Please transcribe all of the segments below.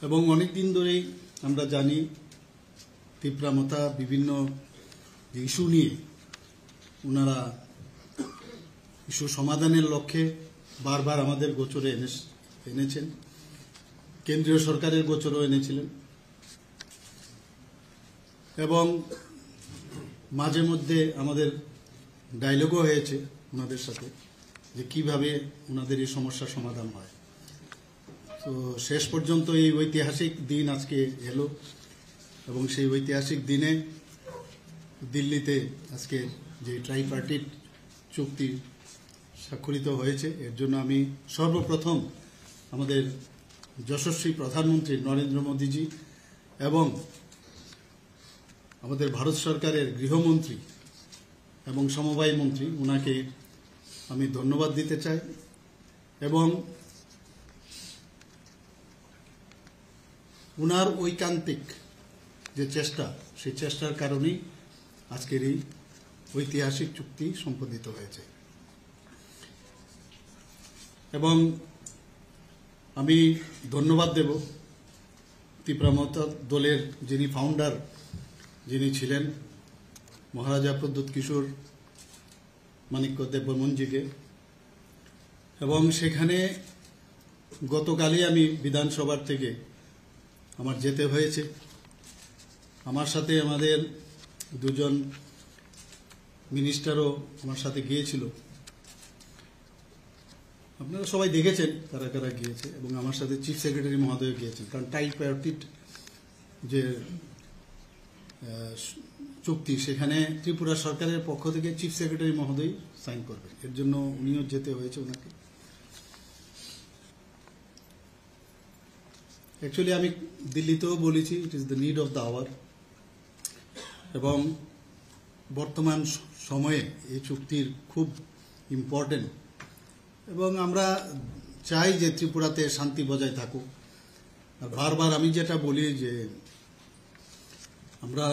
এবং অনেক দিন ধরেই আমরা জানি তীব্রামতা বিভিন্ন ইস্যু নিয়ে ওনারা ইস্যু সমাধানের লক্ষ্যে বারবার আমাদের গোচরে এনেছেন, কেন্দ্রীয় সরকারের গোচরও এনেছিলেন এবং মাঝে মধ্যে আমাদের ডায়লগও হয়েছে ওনাদের সাথে যে কিভাবে ওনাদের এই সমস্যার সমাধান হয়। তো শেষ পর্যন্ত এই ঐতিহাসিক দিন আজকে এলো এবং সেই ঐতিহাসিক দিনে দিল্লিতে আজকে যে ট্রাইপার্টিট চুক্তি স্বাক্ষরিত হয়েছে, এর জন্য আমি সর্বপ্রথম আমাদের যশস্বী প্রধানমন্ত্রী নরেন্দ্র মোদীজি এবং আমাদের ভারত সরকারের গৃহমন্ত্রী এবং সমবায় মন্ত্রী ওনাকে আমি ধন্যবাদ দিতে চাই এবং ওনার ঐকান্তিক যে চেষ্টা, সেই চেষ্টার কারণেই আজকের এই ঐতিহাসিক চুক্তি সম্পাদিত হয়েছে। এবং আমি ধন্যবাদ দেব তীব্রামতা দলের যিনি ফাউন্ডার যিনি ছিলেন মহারাজা প্রদ্যুৎ কিশোর মাণিক্য দেববর্মনজিকে। এবং সেখানে গতকালই আমি বিধানসভার থেকে আমার যেতে হয়েছে, আমার সাথে আমাদের দুজন মিনিস্টারও আমার সাথে গিয়েছিল। আপনারা সবাই দেখেছেন কারা কারা গিয়েছে এবং আমার সাথে চিফ সেক্রেটারি মহোদয় গিয়েছেন, কারণ ট্রাইপার্টিট যে চুক্তি সেখানে ত্রিপুরা সরকারের পক্ষ থেকে চিফ সেক্রেটারি মহোদয় সাইন করবেন, এর জন্য উনিও যেতে হয়েছে ওনাকে। অ্যাকচুয়ালি আমি দিল্লিতেও বলেছি it is the need of the hour এবং বর্তমান সময়ে এই চুক্তির খুব ইম্পর্টেন্ট এবং আমরা চাই যে ত্রিপুরাতে শান্তি বজায় থাকুক। আর বারবার আমি যেটা বলি যে আমরা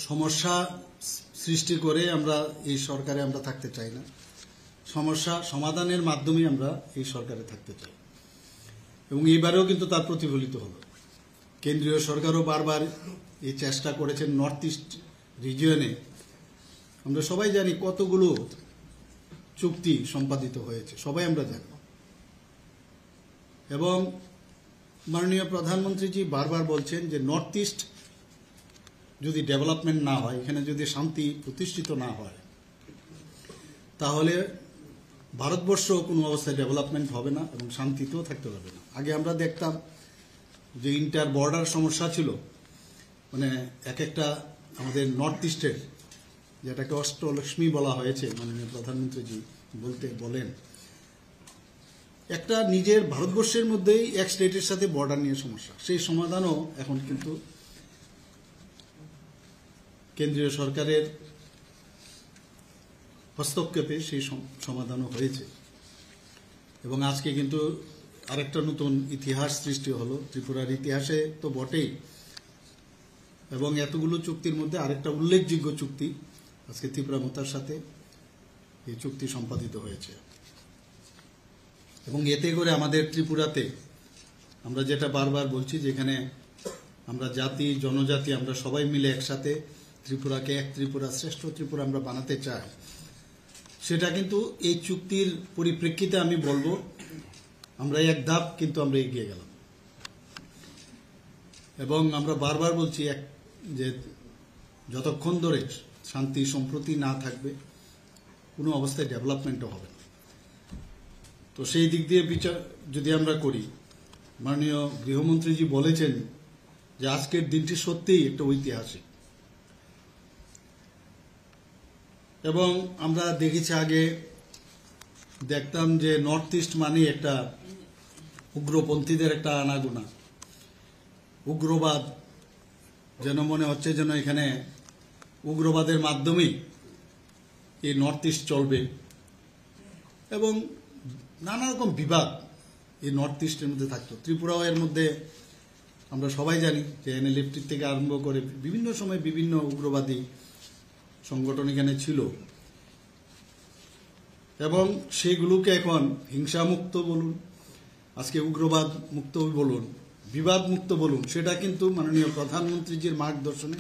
সমস্যা সৃষ্টি করে আমরা এই সরকারে আমরা থাকতে চাই না, সমস্যা সমাধানের মাধ্যমে আমরা এই সরকারে থাকতে চাই এবং এইবারেও কিন্তু তার প্রতিফলিত হলো। কেন্দ্রীয় সরকারও বারবার এই চেষ্টা করেছেন। নর্থ ইস্ট রিজিয়নে আমরা সবাই জানি কতগুলো চুক্তি সম্পাদিত হয়েছে, সবাই আমরা জানি। এবং মাননীয় প্রধানমন্ত্রীজি বারবার বলছেন যে নর্থ ইস্ট যদি ডেভেলপমেন্ট না হয়, এখানে যদি শান্তি প্রতিষ্ঠিত না হয়, তাহলে ভারতবর্ষ কোনো অবস্থায় ডেভেলপমেন্ট হবে না এবং শান্তিতেও থাকতে পারবে না। আগে আমরা দেখতাম যে ইন্টার বর্ডার সমস্যা ছিল, মানে এক একটা আমাদের নর্থ ইস্টের, যেটাকে অষ্টলক্ষ্মী বলা হয়েছে, মাননীয় প্রধানমন্ত্রীজি বলেন, একটা নিজের ভারতবর্ষের মধ্যেই এক স্টেটের সাথে বর্ডার নিয়ে সমস্যা, সেই সমাধানও এখন কিন্তু কেন্দ্রীয় সরকারের হস্তক্ষেপে সেই সমাধানও হয়েছে। এবং আজকে কিন্তু আরেকটা নতুন ইতিহাস সৃষ্টি হলো ত্রিপুরার ইতিহাসে তো বটেই, এবং এতগুলো চুক্তির মধ্যে আরেকটা উল্লেখযোগ্য চুক্তি আজকে তীব্রামতার সাথে এই চুক্তি সম্পাদিত হয়েছে। এবং এতে করে আমাদের ত্রিপুরাতে আমরা যেটা বারবার বলছি, যেখানে আমরা জাতি জনজাতি আমরা সবাই মিলে একসাথে ত্রিপুরাকে এক ত্রিপুরা, শ্রেষ্ঠ ত্রিপুরা আমরা বানাতে চাই, সেটা কিন্তু এই চুক্তির পরিপ্রেক্ষিতে আমি বলবো আমরা এক ধাপ কিন্তু আমরা এগিয়ে গেলাম। এবং আমরা বারবার বলছি যে যতক্ষণ ধরে শান্তি সম্প্রতি না থাকবে কোনো অবস্থায় ডেভেলপমেন্টও হবে না। তো সেই দিক দিয়ে বিচার যদি আমরা করি, মাননীয় গৃহমন্ত্রীজি বলেছেন যে আজকের দিনটি সত্যিই একটা ঐতিহাসিক। এবং আমরা দেখেছি আগে দেখতাম যে নর্থ ইস্ট মানে একটা উগ্রপন্থীদের একটা আনাগোনা, উগ্রবাদ, যেন মনে হচ্ছে যেন এখানে উগ্রবাদের মাধ্যমেই এই নর্থ ইস্ট চলবে এবং নানা রকম বিবাদ এই নর্থ ইস্টের মধ্যে থাকতো। ত্রিপুরাও এর মধ্যে আমরা সবাই জানি যে এনএলএফটি থেকে আরম্ভ করে বিভিন্ন সময় বিভিন্ন উগ্রবাদী সংগঠন এখানে ছিল এবং সেগুলোকে এখন হিংসামুক্ত বলুন, আজকে উগ্রবাদ মুক্ত বলুন, বিবাদমুক্ত বলুন, সেটা কিন্তু মাননীয় প্রধানমন্ত্রীজির মার্গদর্শনে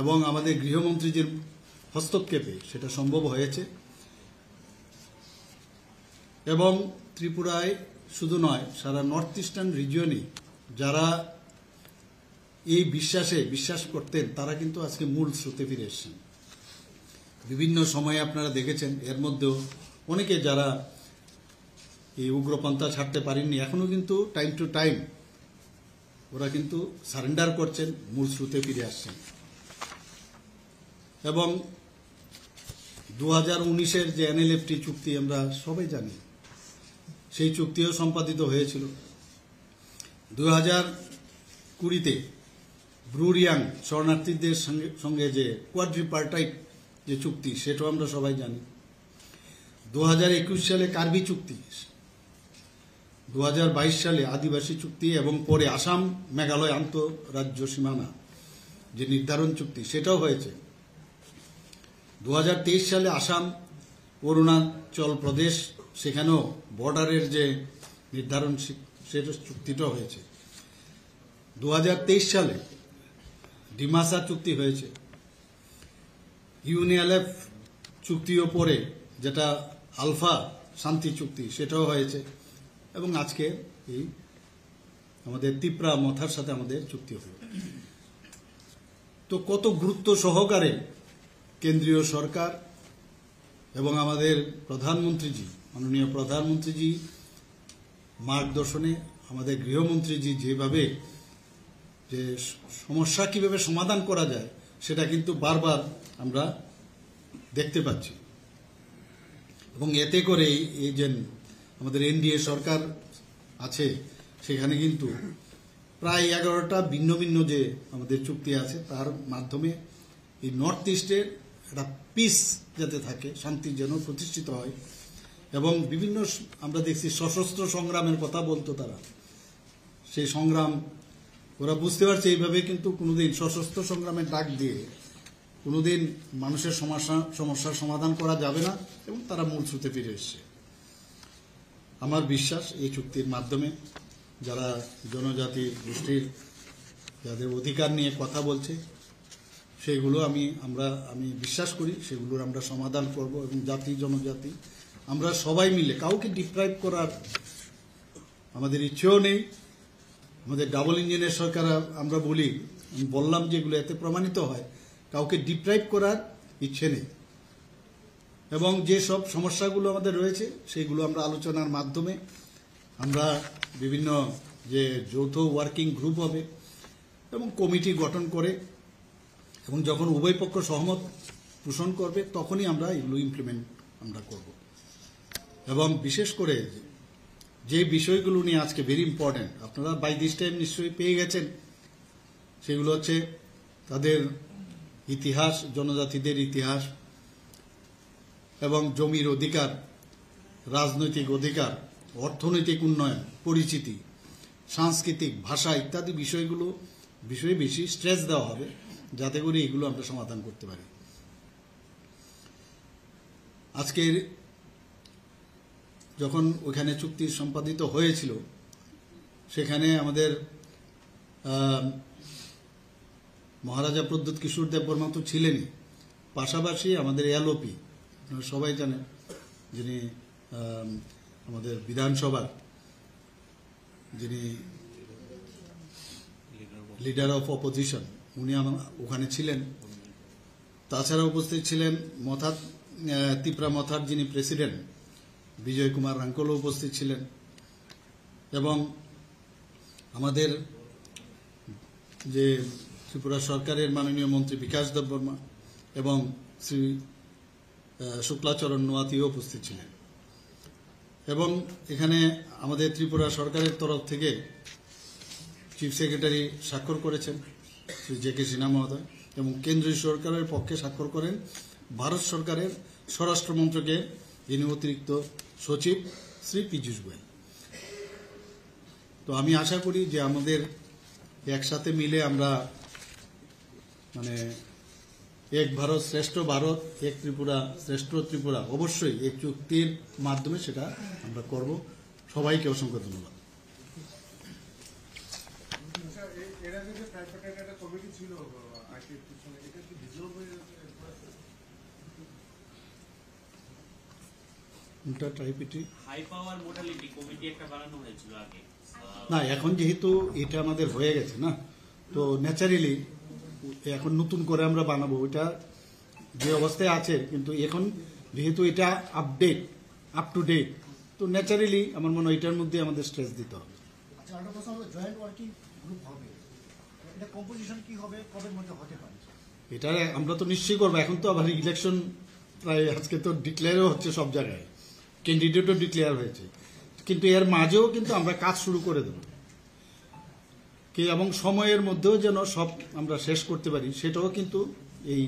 এবং আমাদের গৃহমন্ত্রীজির হস্তক্ষেপে সেটা সম্ভব হয়েছে। এবং ত্রিপুরায় শুধু নয়, সারা নর্থ ইস্টার্ন রিজিয়নে যারা এই বিশ্বাস করতেন তারা কিন্তু আজকে মূল স্রোতে ফিরে এসেছেন। বিভিন্ন সময়ে আপনারা দেখেছেন, এর মধ্যেও অনেকে যারা এই উগ্রপন্থা ছাড়তে পারেননি এখনো কিন্তু টাইম টু টাইম ওরা কিন্তু সারেন্ডার করছেন, মূল স্রোতে ফিরে আসছেন। এবং 2019-এর যে NLFT চুক্তি আমরা সবাই জানি, সেই চুক্তিও সম্পাদিত হয়েছিল। 2020-তে ব্রুরিয়াং শরণার্থীদের সঙ্গে যে কোয়াড্রিপার্টাইট যে চুক্তি, সেটাও আমরা সবাই জানি। 2021 সালে কার্বি চুক্তি, 2022 সালে আদিবাসী চুক্তি এবং পরে আসাম মেঘালয় আন্তঃরাজ্য সীমানা যে নির্ধারণ চুক্তি, সেটাও হয়েছে। 2023 সালে আসাম অরুণাচল প্রদেশ, সেখানেও বর্ডারের যে নির্ধারণ সেটা চুক্তিটাও হয়েছে। 2023 সালে ডিমাসা চুক্তি হয়েছে। UNLF চুক্তিও পরে যেটা আলফা শান্তি চুক্তি, সেটাও হয়েছে। এবং আজকে এই আমাদের ত্রিপুরা মথার সাথে আমাদের চুক্তি হল। তো কত গুরুত্ব সহকারে কেন্দ্রীয় সরকার এবং আমাদের প্রধানমন্ত্রীজি, মাননীয় প্রধানমন্ত্রীজি মার্গদর্শনে আমাদের গৃহমন্ত্রীজি যেভাবে যে সমস্যা কিভাবে সমাধান করা যায় সেটা কিন্তু বারবার আমরা দেখতে পাচ্ছি। এবং এতে করে এই যে আমাদের NDA সরকার আছে, সেখানে কিন্তু প্রায় 11টা ভিন্ন ভিন্ন যে আমাদের চুক্তি আছে, তার মাধ্যমে এই নর্থ ইস্টের একটা পিস যাতে থাকে, শান্তি যেন প্রতিষ্ঠিত হয়। এবং বিভিন্ন আমরা দেখছি সশস্ত্র সংগ্রামের কথা বলতো তারা, সেই সংগ্রাম ওরা বুঝতে পারছে এইভাবে কিন্তু কোনোদিন সশস্ত্র সংগ্রামের ডাক দিয়ে কোনোদিন মানুষের সমস্যার সমাধান করা যাবে না, এবং তারা মূল স্রোতে ফিরে এসছে। আমার বিশ্বাস এই চুক্তির মাধ্যমে যারা জনজাতি গোষ্ঠীর যাদের অধিকার নিয়ে কথা বলছে, সেগুলো আমি বিশ্বাস করি সেগুলোর আমরা সমাধান করব। এবং জাতি জনজাতি আমরা সবাই মিলে, কাউকে ডিপ্রাইভ করার আমাদের ইচ্ছেও নেই। আমাদের ডাবল ইঞ্জিনের সরকার আমরা বললাম যেগুলো এতে প্রমাণিত হয়, কাউকে ডিপ্রাইভ করার ইচ্ছে নেই। এবং যে সব সমস্যাগুলো আমাদের রয়েছে সেইগুলো আমরা আলোচনার মাধ্যমে আমরা বিভিন্ন যে যৌথ ওয়ার্কিং গ্রুপ হবে এবং কমিটি গঠন করে, এবং যখন উভয় পক্ষ সহমত পোষণ করবে তখনই আমরা এগুলো ইমপ্লিমেন্ট আমরা করব। এবং বিশেষ করে যে বিষয়গুলো নিয়ে আজকে ভেরি ইম্পর্টেন্ট, আপনারা বাই দিস টাইম নিশ্চয়ই পেয়ে গেছেন, সেগুলো হচ্ছে তাদের ইতিহাস, জনজাতিদের ইতিহাস এবং জমির অধিকার, রাজনৈতিক অধিকার, অর্থনৈতিক উন্নয়ন, পরিচিতি, সাংস্কৃতিক, ভাষা ইত্যাদি বিষয়ে বেশি স্ট্রেস দেওয়া হবে, যাতে করে এগুলো আমরা সমাধান করতে পারি। আজকের যখন ওখানে চুক্তি সম্পাদিত হয়েছিল, সেখানে আমাদের মহারাজা প্রদ্যোৎ কিশোর দেববর্মা তো ছিলেনই, পাশাপাশি আমাদের LOP সবাই জানেন, যিনি আমাদের বিধানসভার যিনি লিডার অফ অপোজিশন, উনি ওখানে ছিলেন। তাছাড়া উপস্থিত ছিলেন ত্রিপুরা মথার যিনি প্রেসিডেন্ট বিজয় কুমার রাঙ্কলও উপস্থিত ছিলেন, এবং আমাদের যে ত্রিপুরা সরকারের মাননীয় মন্ত্রী বিকাশ দেববর্মা এবং শ্রী শুক্লাচরণ নোয়াতিও উপস্থিত ছিলেন। এবং এখানে আমাদের ত্রিপুরা সরকারের তরফ থেকে চিফ সেক্রেটারি স্বাক্ষর করেছেন শ্রী JK সিনহা মহোদয়, এবং কেন্দ্রীয় সরকারের পক্ষে স্বাক্ষর করেন ভারত সরকারের স্বরাষ্ট্র মন্ত্রকের যিনি অতিরিক্ত সচিব শ্রী পীযূষ গোয়েল। তো আমি আশা করি যে আমাদের একসাথে মিলে আমরা এক ভারত শ্রেষ্ঠ ভারত, এক ত্রিপুরা শ্রেষ্ঠ ত্রিপুরা অবশ্যই এই চুক্তির মাধ্যমে সেটা আমরা করব। সবাইকে অসংখ্য ধন্যবাদ। এর আগে যে ট্রাইপার্টাইট একটা কমিটি ছিল আইটিএফটির সঙ্গে, এটা কি ডিসলভ হয়ে গেছে? ট্রাইপিটি হাই পাওয়ার মোডালিটি কমিটি একটা বানানো হয়েছিল আগে। না, এখন যেহেতু এটা আমাদের হয়ে গেছে না, তো ন্যাচারালি এখন নতুন করে আমরা বানাবো। ওইটা যে অবস্থায় আছে, কিন্তু এখন যেহেতু এটা আপ টু ডেট, তো ন্যাচারালি আমার মনে হয় এটার মধ্যে আমাদের স্ট্রেস দিতে হবে। আচ্ছা, আরেকটা প্রশ্ন হলো, জয়েন্ট ওয়ার্কিং গ্রুপ হবে, এটা কম্পোজিশন কি হবে, কবের মধ্যে হতে পারে? এটা আমরা তো নিশ্চয়ই করবো। এখন তো আবার ইলেকশন প্রায়, আজকে তো ডিক্লেয়ারও হচ্ছে সব জায়গায়, ক্যান্ডিডেটও ডিক্লেয়ার হয়েছে, কিন্তু এর মাঝেও কিন্তু আমরা কাজ শুরু করে দেব কি, এবং সময়ের মধ্যেও যেন সব আমরা শেষ করতে পারি, সেটাও কিন্তু এই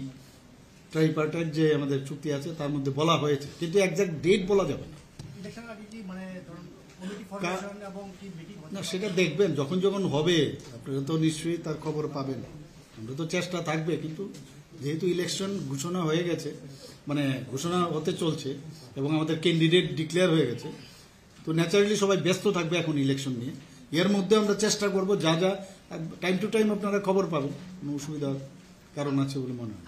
ট্রাইপার্টাইট যে আমাদের চুক্তি আছে তার মধ্যে বলা হয়েছে, কিন্তু একজ্যাক্ট ডেট বলা যাবে না। ইলেকশন আগে কি মানে ধরুন কমিটি ফরমেশন এবং কি মিটিং হতে না, পারে? সেটা দেখবেন যখন যখন হবে, আপনারা তো নিশ্চয়ই তার খবর পাবেন। আমরা তো চেষ্টা থাকবে, কিন্তু যেহেতু ইলেকশন ঘোষণা হয়ে গেছে, মানে ঘোষণা হতে চলছে এবং আমাদের ক্যান্ডিডেট ডিক্লেয়ার হয়ে গেছে, তো ন্যাচারালি সবাই ব্যস্ত থাকবে এখন ইলেকশন নিয়ে। এর মধ্যে আমরা চেষ্টা করব যা যা টাইম টু টাইম আপনারা খবর পাবেন, কোনো অসুবিধার কারণ আছে বলে মনে হয়।